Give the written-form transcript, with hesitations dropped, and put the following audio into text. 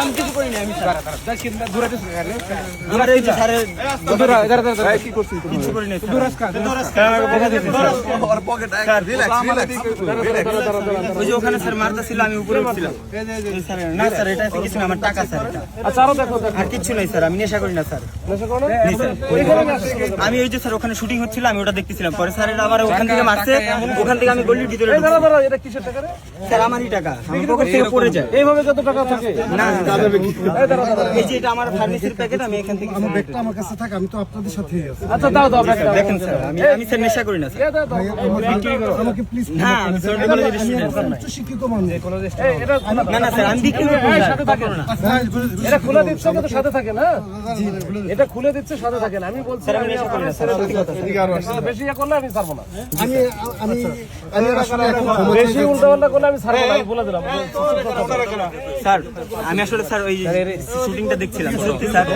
আমি কিছু করিনি আমি স্যার কি করছিস তুমি? কিছু করিনি ওই যে ওখানে স্যার মারতা ছিল আমি উপরে উঠছিলাম না স্যার এটা কিছু না আমার টাকা স্যার আচ্ছা আরো দেখো আর কিছু নাই স্যার আমি নেশা করি না স্যার আমি ওই যে স্যার ওখানে শুটিং হচ্ছিল আমি ওটা দেখতেছিলাম পরে স্যার আবার ওখান থেকে মারছে ওখান থেকে আমি গলির ভিতরে এটা কিসের টাকা রে? স্যার আমারই টাকা আমার পকেট থেকে পড়ে যায় এইভাবে কত টাকা থাকে? না এই যে এটা আমার ফার্মেসির প্যাকেট আমি এখান থেকে আমার ব্যাগটা আমার কাছে থাকে, আমি তো আপনাদের সাথেই আছি। আচ্ছা দাও দাও ব্যাগটা। দেখেন স্যার আমি স্যার নেশা করি না স্যার আমাকে প্লিজ না আমি স্যার কোনো স্টুডেন্ট স্যার উচ্চ শিক্ষিত মানুষ। এটা না না স্যার আমি বিক্রি করব এই, স্যার সাথে থাকে না। এটা খুলে দিচ্ছে কিন্তু সাথে থাকে না। এটা খুলে দিচ্ছে সাথে থাকে না। আমি বলছি আমি নেশা করি না স্যার। বেশি ইয়ে করলে আমি ছাড়বো না। আমি আমি আমি আসলে এখন বেশি উল্টাপাল্টা করলে আমি ছাড়বো না। আমি বলে দিলাম। স্যার আমি আসলে স্যার ওই শুটিংটা দেখছিলাম সত্যি স্যার